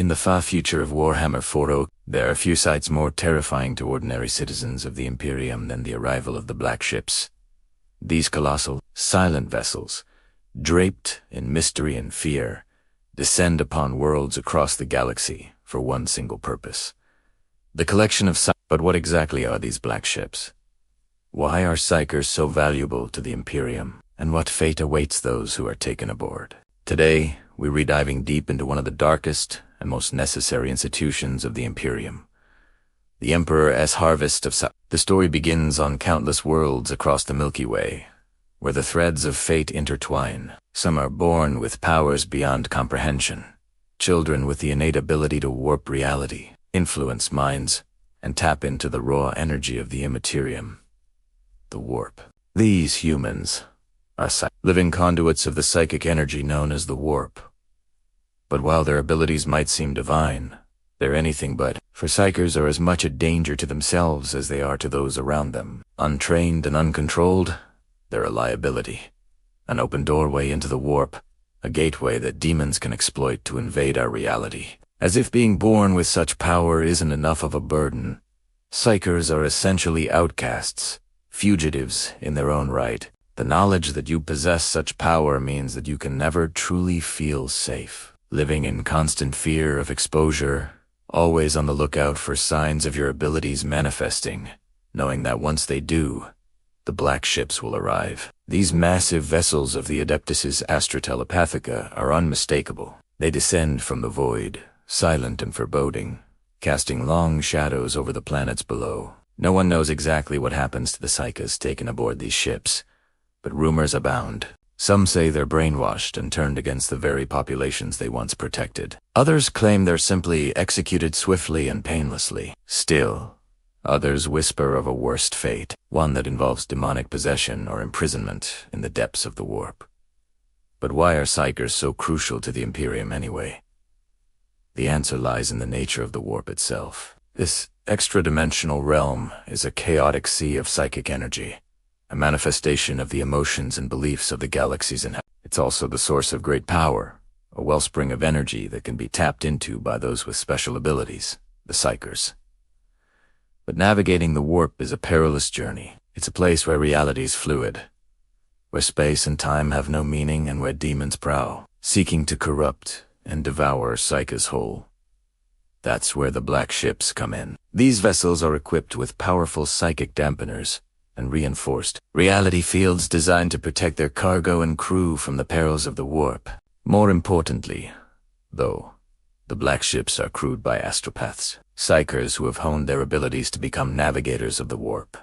In the far future of Warhammer 40K, there are few sights more terrifying to ordinary citizens of the Imperium than the arrival of the Black Ships. These colossal, silent vessels, draped in mystery and fear, descend upon worlds across the galaxy for one single purpose. The collection of But what exactly are these Black Ships? Why are Psykers so valuable to the Imperium? And what fate awaits those who are taken aboard? Today, we're diving deep into one of the darkest and most necessary institutions of the Imperium, the Emperor's harvest of Psykers. The story begins on countless worlds across the Milky Way, where the threads of fate intertwine. Some are born with powers beyond comprehension, children with the innate ability to warp reality, influence minds, and tap into the raw energy of the immaterium, the warp. These humans are living conduits of the psychic energy known as the warp. But while their abilities might seem divine, they're anything but. For Psykers are as much a danger to themselves as they are to those around them. Untrained and uncontrolled, they're a liability. An open doorway into the warp, a gateway that demons can exploit to invade our reality. As if being born with such power isn't enough of a burden, Psykers are essentially outcasts, fugitives in their own right. The knowledge that you possess such power means that you can never truly feel safe. Living in constant fear of exposure, always on the lookout for signs of your abilities manifesting, knowing that once they do, the Black Ships will arrive. These massive vessels of the Adeptus Astra Telepathica are unmistakable. They descend from the void, silent and foreboding, casting long shadows over the planets below. No one knows exactly what happens to the Psykers taken aboard these ships, but rumors abound. Some say they're brainwashed and turned against the very populations they once protected. Others claim they're simply executed swiftly and painlessly. Still, others whisper of a worst fate, one that involves demonic possession or imprisonment in the depths of the warp. But why are Psykers so crucial to the Imperium anyway? The answer lies in the nature of the warp itself. This extra-dimensional realm is a chaotic sea of psychic energy, a manifestation of the emotions and beliefs of the galaxy's inhabitants. It's also the source of great power, a wellspring of energy that can be tapped into by those with special abilities, the Psykers. But navigating the warp is a perilous journey. It's a place where reality is fluid, where space and time have no meaning, and where demons prowl, seeking to corrupt and devour Psykers whole. That's where the Black Ships come in. These vessels are equipped with powerful psychic dampeners and reinforced reality fields designed to protect their cargo and crew from the perils of the warp. More importantly, though, the Black Ships are crewed by astropaths, Psykers who have honed their abilities to become navigators of the warp.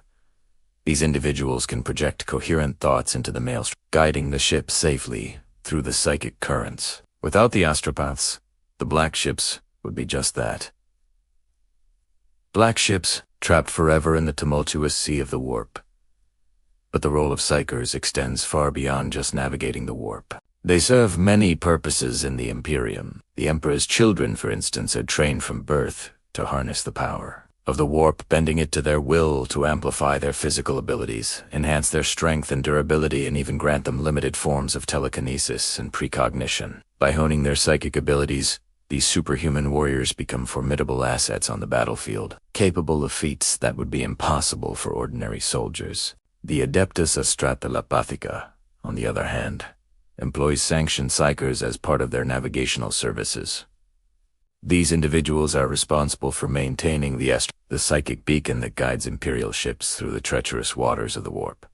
These individuals can project coherent thoughts into the maelstrom, guiding the ship safely through the psychic currents. Without the astropaths, the Black Ships would be just that. Black Ships, trapped forever in the tumultuous sea of the warp. But the role of Psykers extends far beyond just navigating the warp. They serve many purposes in the Imperium. The Emperor's children, for instance, are trained from birth to harness the power of the warp, bending it to their will to amplify their physical abilities, enhance their strength and durability, and even grant them limited forms of telekinesis and precognition. By honing their psychic abilities, these superhuman warriors become formidable assets on the battlefield, capable of feats that would be impossible for ordinary soldiers. The Adeptus Astra Telepathica, on the other hand, employs sanctioned Psykers as part of their navigational services. These individuals are responsible for maintaining the psychic beacon that guides Imperial ships through the treacherous waters of the warp.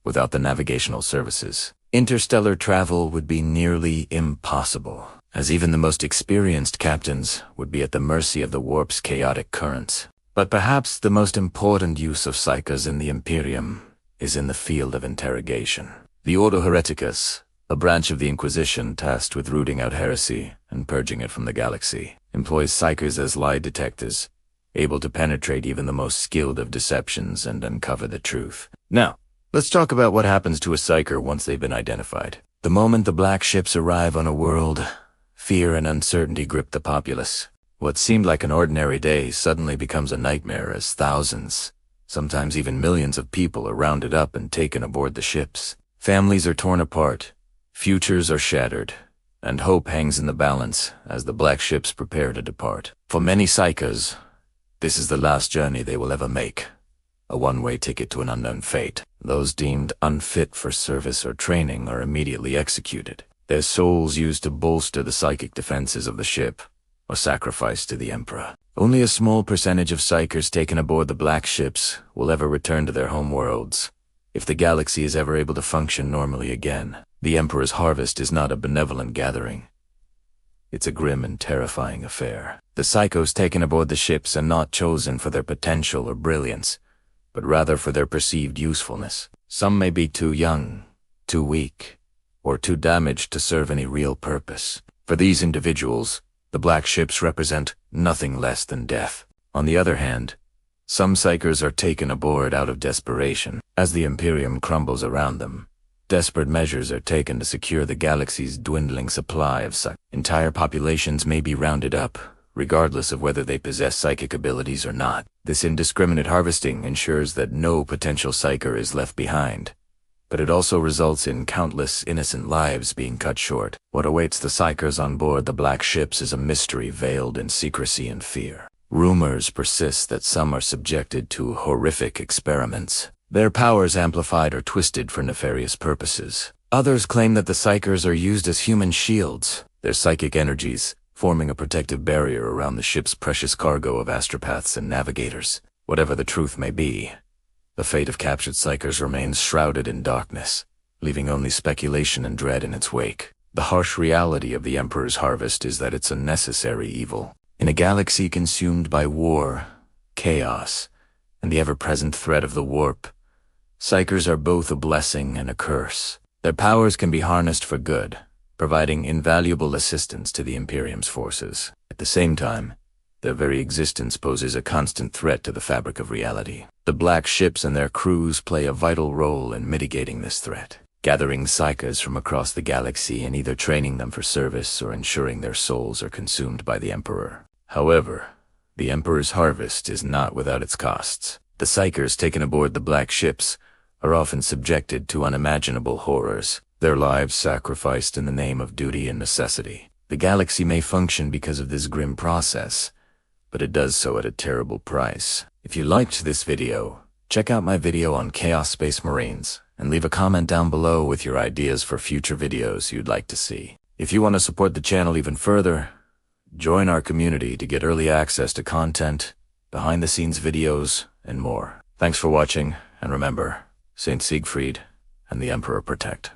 Without the navigational services, interstellar travel would be nearly impossible, as even the most experienced captains would be at the mercy of the warp's chaotic currents. But perhaps the most important use of Psykers in the Imperium is in the field of interrogation. The Ordo Hereticus, a branch of the Inquisition tasked with rooting out heresy and purging it from the galaxy, employs Psykers as lie detectors, able to penetrate even the most skilled of deceptions and uncover the truth. Now, let's talk about what happens to a Psyker once they've been identified. The moment the Black Ships arrive on a world, fear and uncertainty grip the populace. What seemed like an ordinary day suddenly becomes a nightmare as thousands, sometimes even millions of people are rounded up and taken aboard the ships. Families are torn apart, futures are shattered, and hope hangs in the balance as the black ships prepare to depart. For many Psykers, this is the last journey they will ever make, a one-way ticket to an unknown fate. Those deemed unfit for service or training are immediately executed, their souls used to bolster the psychic defenses of the ship, or sacrificed to the Emperor. Only a small percentage of Psykers taken aboard the black ships will ever return to their home worlds, if the galaxy is ever able to function normally again. The Emperor's harvest is not a benevolent gathering. It's a grim and terrifying affair. The psychos taken aboard the ships are not chosen for their potential or brilliance, but rather for their perceived usefulness. Some may be too young, too weak, or too damaged to serve any real purpose. For these individuals, the black ships represent nothing less than death. On the other hand, some Psykers are taken aboard out of desperation. As the Imperium crumbles around them, desperate measures are taken to secure the galaxy's dwindling supply of Psykers. Entire populations may be rounded up, regardless of whether they possess psychic abilities or not. This indiscriminate harvesting ensures that no potential Psyker is left behind, but it also results in countless innocent lives being cut short. What awaits the Psykers on board the black ships is a mystery veiled in secrecy and fear. Rumors persist that some are subjected to horrific experiments, their powers amplified or twisted for nefarious purposes. Others claim that the Psykers are used as human shields, their psychic energies forming a protective barrier around the ship's precious cargo of astropaths and navigators. Whatever the truth may be, the fate of captured Psykers remains shrouded in darkness, leaving only speculation and dread in its wake. The harsh reality of the Emperor's harvest is that it's a necessary evil. In a galaxy consumed by war, chaos, and the ever-present threat of the warp, Psykers are both a blessing and a curse. Their powers can be harnessed for good, providing invaluable assistance to the Imperium's forces. At the same time, their very existence poses a constant threat to the fabric of reality. The black ships and their crews play a vital role in mitigating this threat, gathering Psykers from across the galaxy and either training them for service or ensuring their souls are consumed by the Emperor. However, the Emperor's harvest is not without its costs. The Psykers taken aboard the black ships are often subjected to unimaginable horrors, their lives sacrificed in the name of duty and necessity. The galaxy may function because of this grim process, but it does so at a terrible price. If you liked this video, check out my video on Chaos Space Marines, and leave a comment down below with your ideas for future videos you'd like to see. If you want to support the channel even further, join our community to get early access to content, behind-the-scenes videos, and more. Thanks for watching, and remember, Saint Siegfried and the Emperor protect.